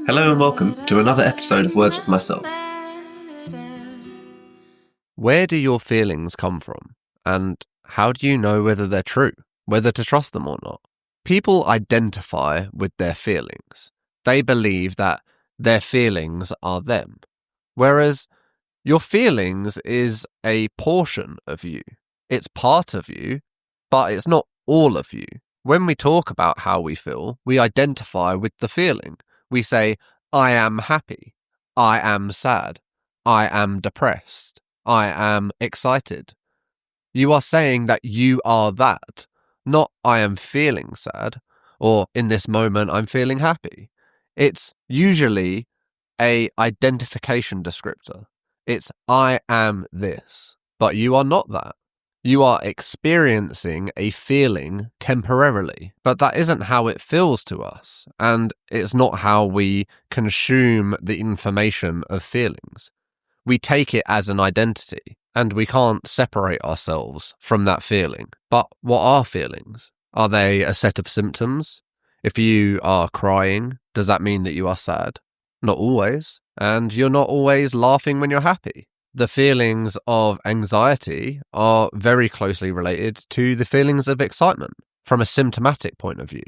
Hello and welcome to another episode of Words with Myself. Where do your feelings come from? And how do you know whether they're true, whether to trust them or not? People identify with their feelings. They believe that their feelings are them. Whereas your feelings is a portion of you. It's part of you, but it's not all of you. When we talk about how we feel, we identify with the feeling. We say, I am happy. I am sad. I am depressed. I am excited. You are saying that you are that, not I am feeling sad, or in this moment I'm feeling happy. It's usually a identification descriptor. It's I am this, but you are not that. You are experiencing a feeling temporarily, but that isn't how it feels to us, and it's not how we consume the information of feelings. We take it as an identity, and we can't separate ourselves from that feeling. But what are feelings? Are they a set of symptoms? If you are crying, does that mean that you are sad? Not always. And you're not always laughing when you're happy. The feelings of anxiety are very closely related to the feelings of excitement from a symptomatic point of view.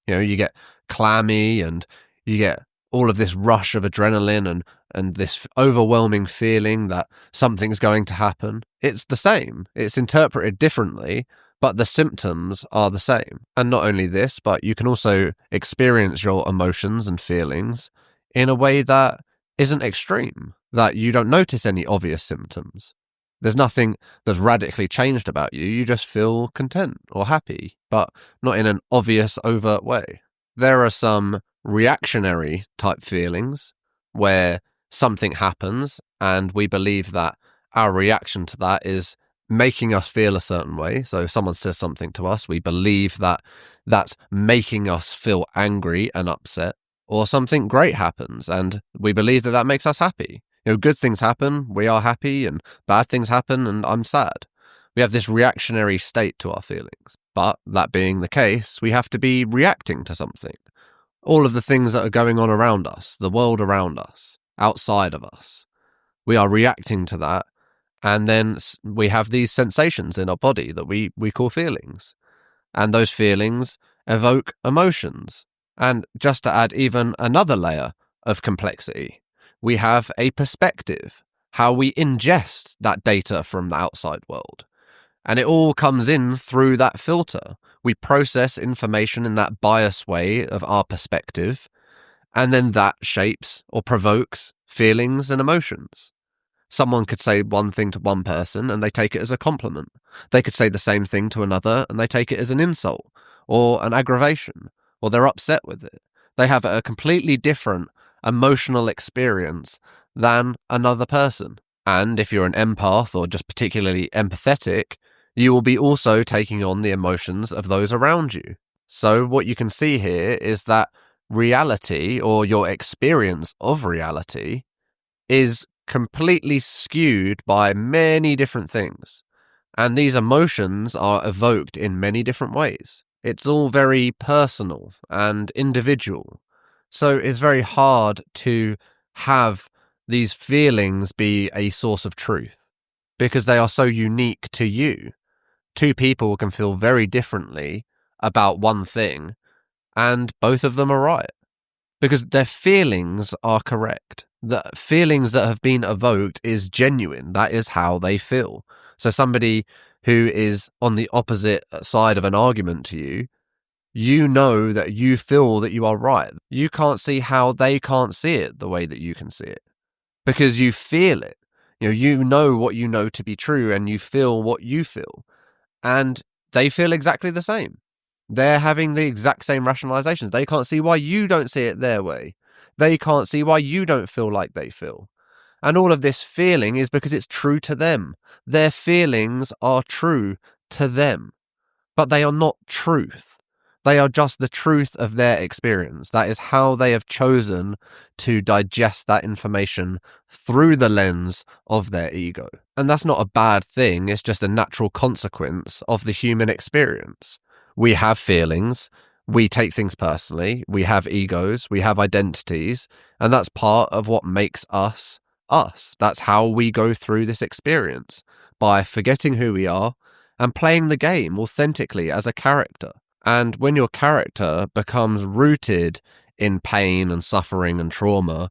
You know, you get clammy and you get all of this rush of adrenaline and this overwhelming feeling that something's going to happen. It's the same. It's interpreted differently, but the symptoms are the same. And not only this, but you can also experience your emotions and feelings in a way that isn't extreme, that you don't notice any obvious symptoms. There's nothing that's radically changed about you. You just feel content or happy, but not in an obvious, overt way. There are some reactionary type feelings where something happens and we believe that our reaction to that is making us feel a certain way. So if someone says something to us, we believe that that's making us feel angry and upset. Or something great happens and we believe that that makes us happy. You know, good things happen, we are happy, and bad things happen and I'm sad. We have this reactionary state to our feelings. But that being the case, we have to be reacting to something. All of the things that are going on around us, the world around us, outside of us, we are reacting to that. And then we have these sensations in our body that we call feelings. And those feelings evoke emotions. And just to add even another layer of complexity, we have a perspective, how we ingest that data from the outside world. And it all comes in through that filter. We process information in that biased way of our perspective, and then that shapes or provokes feelings and emotions. Someone could say one thing to one person and they take it as a compliment. They could say the same thing to another and they take it as an insult or an aggravation, or they're upset with it. They have a completely different emotional experience than another person. And if you're an empath or just particularly empathetic, you will be also taking on the emotions of those around you. So what you can see here is that reality, or your experience of reality, is completely skewed by many different things. And these emotions are evoked in many different ways. It's all very personal and individual. So it's very hard to have these feelings be a source of truth because they are so unique to you. Two people can feel very differently about one thing and both of them are right because their feelings are correct. The feelings that have been evoked is genuine. That is how they feel. So somebody who is on the opposite side of an argument to you, you know that you feel that you are right. You can't see how they can't see it the way that you can see it because you feel it. You know what you know to be true and you feel what you feel. And they feel exactly the same. They're having the exact same rationalizations. They can't see why you don't see it their way. They can't see why you don't feel like they feel. And all of this feeling is because it's true to them. Their feelings are true to them, but they are not truth. They are just the truth of their experience. That is how they have chosen to digest that information through the lens of their ego. And that's not a bad thing. It's just a natural consequence of the human experience. We have feelings. we take things personally, we have egos, we have identities, and that's part of what makes us us. That's how we go through this experience, by forgetting who we are and playing the game authentically as a character. And when your character becomes rooted in pain and suffering and trauma,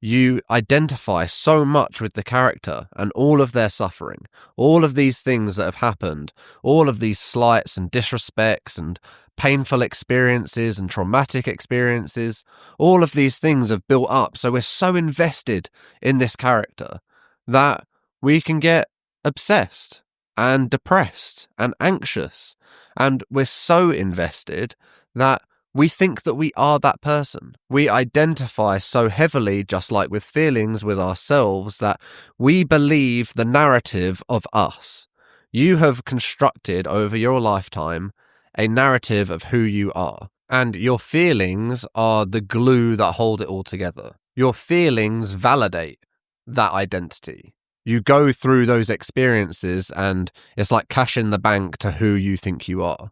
you identify so much with the character and all of their suffering, all of these things that have happened, all of these slights and disrespects and painful experiences and traumatic experiences. All of these things have built up. So we're so invested in this character that we can get obsessed and depressed and anxious. And we're so invested that we think that we are that person. We identify so heavily, just like with feelings, with ourselves, that we believe the narrative of us. You have constructed over your lifetime a narrative of who you are, and your feelings are the glue that hold it all together. Your feelings validate that identity. You go through those experiences and it's like cash in the bank to who you think you are.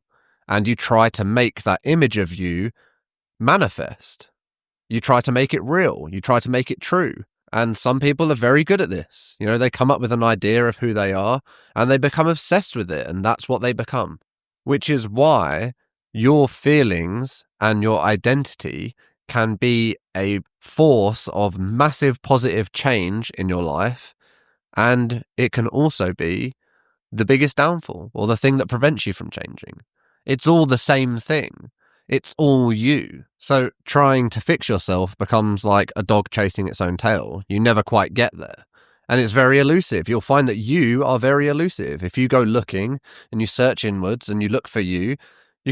And you try to make that image of you manifest. You try to make it real. You try to make it true. And some people are very good at this. You know, they come up with an idea of who they are and they become obsessed with it, and that's what they become. Which is why your feelings and your identity can be a force of massive positive change in your life, and it can also be the biggest downfall or the thing that prevents you from changing. It's all the same thing. It's all you. So trying to fix yourself becomes like a dog chasing its own tail. You never quite get there. And it's very elusive. You'll find that you are very elusive. If you go looking and you search inwards and you look for you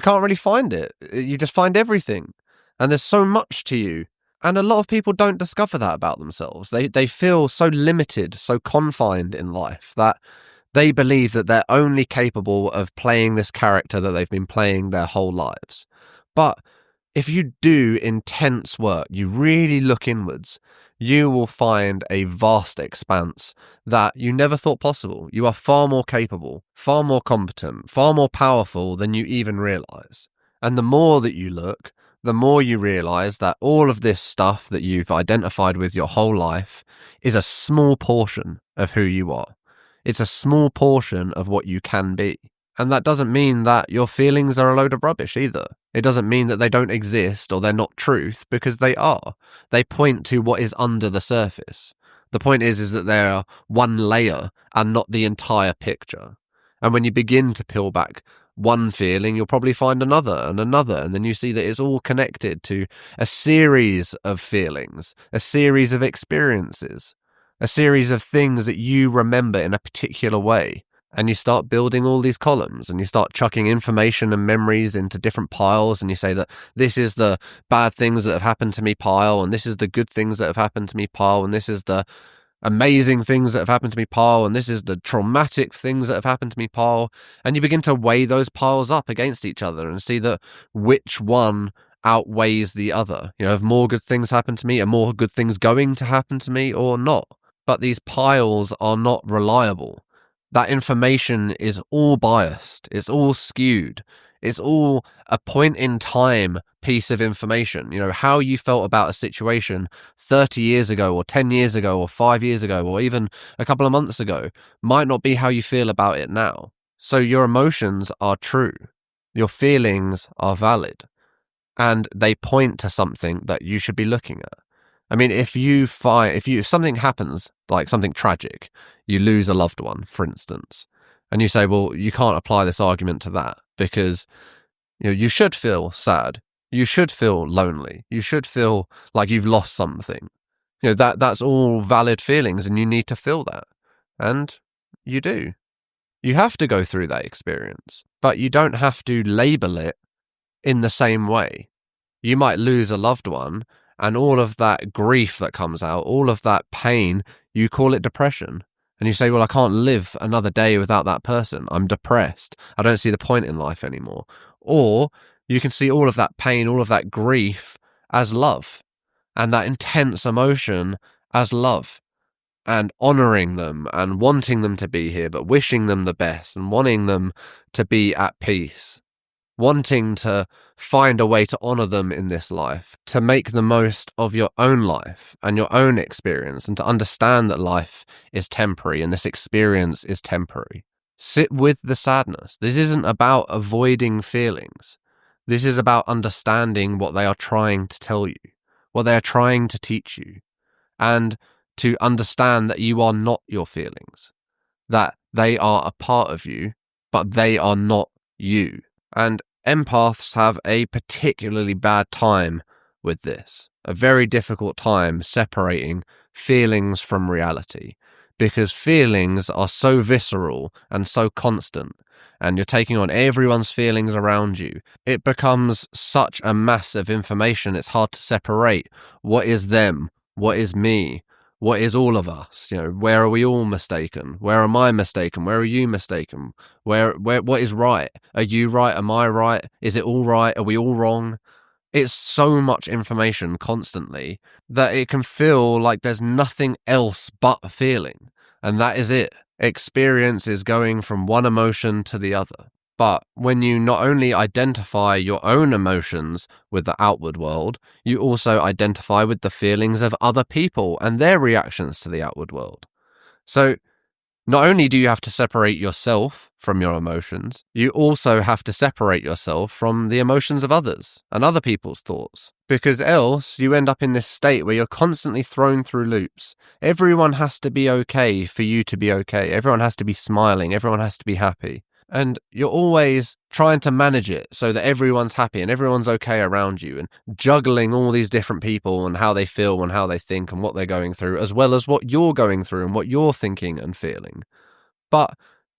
can't really find it. You just find everything. And there's so much to you. And a lot of people don't discover that about themselves. They feel so limited, so confined in life that they believe that they're only capable of playing this character that they've been playing their whole lives. But if you do intense work, you really look inwards, you will find a vast expanse that you never thought possible. You are far more capable, far more competent, far more powerful than you even realize. And the more that you look, the more you realize that all of this stuff that you've identified with your whole life is a small portion of who you are. It's a small portion of what you can be. And that doesn't mean that your feelings are a load of rubbish either. It doesn't mean that they don't exist or they're not truth, because they are. They point to what is under the surface. The point is that they are one layer and not the entire picture. And when you begin to peel back one feeling, you'll probably find another, and then you see that it's all connected to a series of feelings, a series of experiences, a series of things that you remember in a particular way. And you start building all these columns and you start chucking information and memories into different piles, and you say that this is the bad things that have happened to me pile, and this is the good things that have happened to me pile, and this is the amazing things that have happened to me pile, and this is the traumatic things that have happened to me pile. And you begin to weigh those piles up against each other and see that which one outweighs the other. You know, have more good things happened to me? Are more good things going to happen to me or not? But these piles are not reliable. That information is all biased. It's all skewed. It's all a point in time piece of information. You know, how you felt about a situation 30 years ago or 10 years ago or 5 years ago or even a couple of months ago might not be how you feel about it now. So your emotions are true. Your feelings are valid. And they point to something that you should be looking at. I mean, if something happens, like something tragic, you lose a loved one, for instance, and you say, well, you can't apply this argument to that because, you know, you should feel sad. You should feel lonely. You should feel like you've lost something. You know, that's all valid feelings, and you need to feel that. And you do. You have to go through that experience, but you don't have to label it in the same way. You might lose a loved one, and all of that grief that comes out, all of that pain, you call it depression. And you say, well, I can't live another day without that person. I'm depressed. I don't see the point in life anymore. Or you can see all of that pain, all of that grief as love, and that intense emotion as love, and honoring them and wanting them to be here, but wishing them the best and wanting them to be at peace. wanting to find a way to honor them in this life, to make the most of your own life and your own experience, and to understand that life is temporary and this experience is temporary. Sit with the sadness. This isn't about avoiding feelings. This is about understanding what they are trying to tell you, what they are trying to teach you, and to understand that you are not your feelings, that they are a part of you, but they are not you. And empaths have a particularly bad time with this, a very difficult time separating feelings from reality, because feelings are so visceral and so constant, and you're taking on everyone's feelings around you. It becomes such a mass of information, it's hard to separate what is them, what is me, what is all of us. Where are we all mistaken? Where am I mistaken? Where are you mistaken? What is right? Are you right? Am I right? Is it all right? Are we all wrong? It's so much information constantly that it can feel like there's nothing else but feeling. And that is it. Experience is going from one emotion to the other. But when you not only identify your own emotions with the outward world, you also identify with the feelings of other people and their reactions to the outward world. So not only do you have to separate yourself from your emotions, you also have to separate yourself from the emotions of others and other people's thoughts. Because else you end up in this state where you're constantly thrown through loops. Everyone has to be okay for you to be okay. Everyone has to be smiling. Everyone has to be happy. And you're always trying to manage it so that everyone's happy and everyone's okay around you, and juggling all these different people and how they feel and how they think and what they're going through, as well as what you're going through and what you're thinking and feeling. But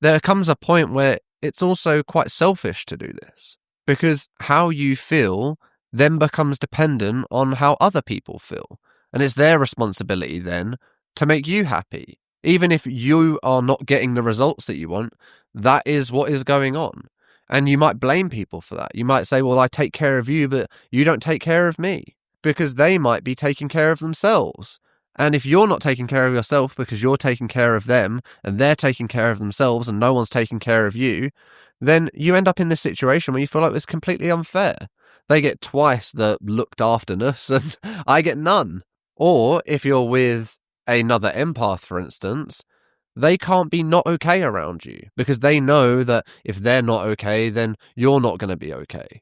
there comes a point where it's also quite selfish to do this, because how you feel then becomes dependent on how other people feel. And it's their responsibility then to make you happy. Even if you are not getting the results that you want, that is what is going on. And you might blame people for that. You might say, well, I take care of you, but you don't take care of me, because they might be taking care of themselves. And if you're not taking care of yourself because you're taking care of them and they're taking care of themselves and no one's taking care of you, then you end up in this situation where you feel like it's completely unfair. They get twice the looked afterness and I get none. Or if you're with another empath, for instance, they can't be not okay around you because they know that if they're not okay, then you're not going to be okay.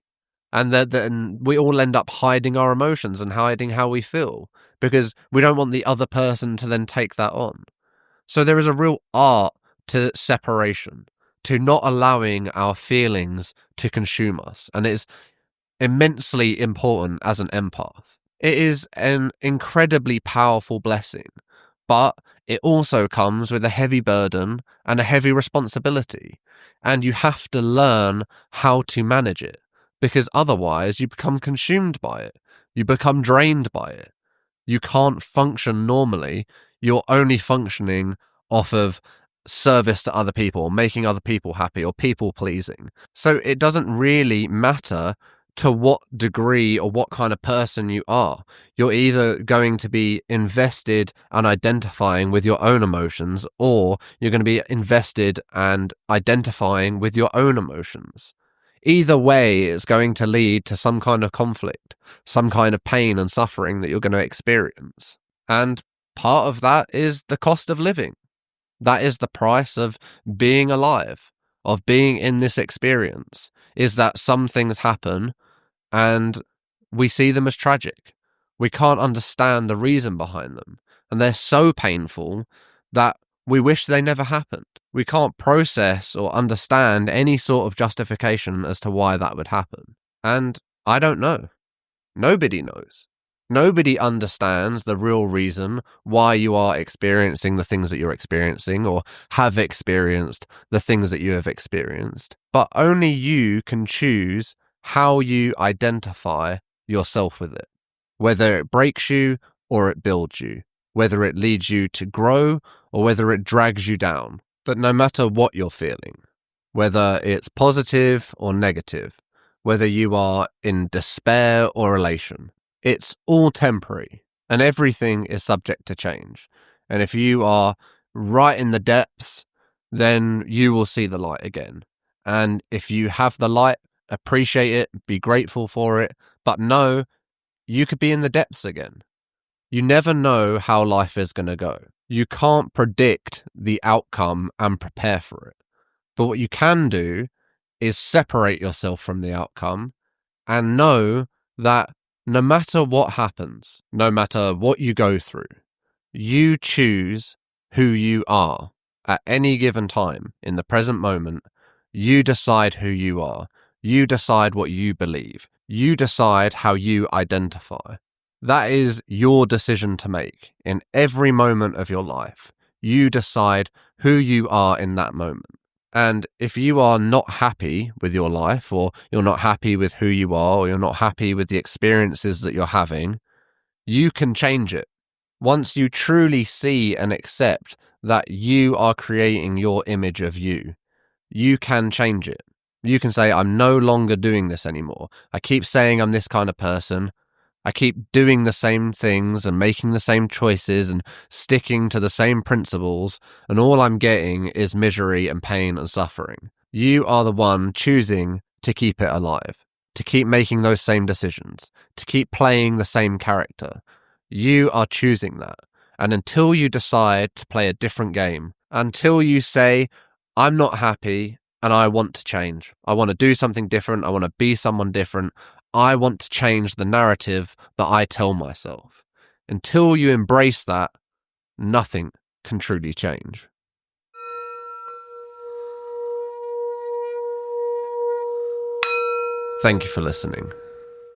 And then we all end up hiding our emotions and hiding how we feel because we don't want the other person to then take that on. So there is a real art to separation, to not allowing our feelings to consume us. And it's immensely important as an empath. It is an incredibly powerful blessing, but it also comes with a heavy burden and a heavy responsibility. And you have to learn how to manage it, because otherwise you become consumed by it. You become drained by it. You can't function normally. You're only functioning off of service to other people, making other people happy, or people pleasing. So it doesn't really matter to what degree or what kind of person you are. You're either going to be invested and identifying with your own emotions, or you're going to be invested and identifying with your own emotions. Either way, it's going to lead to some kind of conflict, some kind of pain and suffering that you're going to experience. And part of that is the cost of living. That is the price of being alive, of being in this experience, is that some things happen and we see them as tragic. We can't understand the reason behind them. And they're so painful that we wish they never happened. We can't process or understand any sort of justification as to why that would happen. And I don't know. Nobody knows. Nobody understands the real reason why you are experiencing the things that you're experiencing or have experienced the things that you have experienced. But only you can choose how you identify yourself with it. Whether it breaks you or it builds you. Whether it leads you to grow or whether it drags you down. But no matter what you're feeling, whether it's positive or negative, whether you are in despair or elation, it's all temporary and everything is subject to change. And if you are right in the depths, then you will see the light again. And if you have the light appreciate it, be grateful for it, but know you could be in the depths again. You never know how life is going to go. You can't predict the outcome and prepare for it. But what you can do is separate yourself from the outcome and know that no matter what happens, no matter what you go through, you choose who you are at any given time in the present moment. You decide who you are. You decide what you believe. You decide how you identify. That is your decision to make in every moment of your life. You decide who you are in that moment. And if you are not happy with your life, or you're not happy with who you are, or you're not happy with the experiences that you're having, you can change it. Once you truly see and accept that you are creating your image of you, you can change it. You can say, I'm no longer doing this anymore. I keep saying I'm this kind of person. I keep doing the same things and making the same choices and sticking to the same principles, and all I'm getting is misery and pain and suffering. You are the one choosing to keep it alive, to keep making those same decisions, to keep playing the same character. You are choosing that. And until you decide to play a different game, until you say, I'm not happy and I want to change, I want to do something different, I want to be someone different, I want to change the narrative that I tell myself. Until you embrace that, nothing can truly change. Thank you for listening.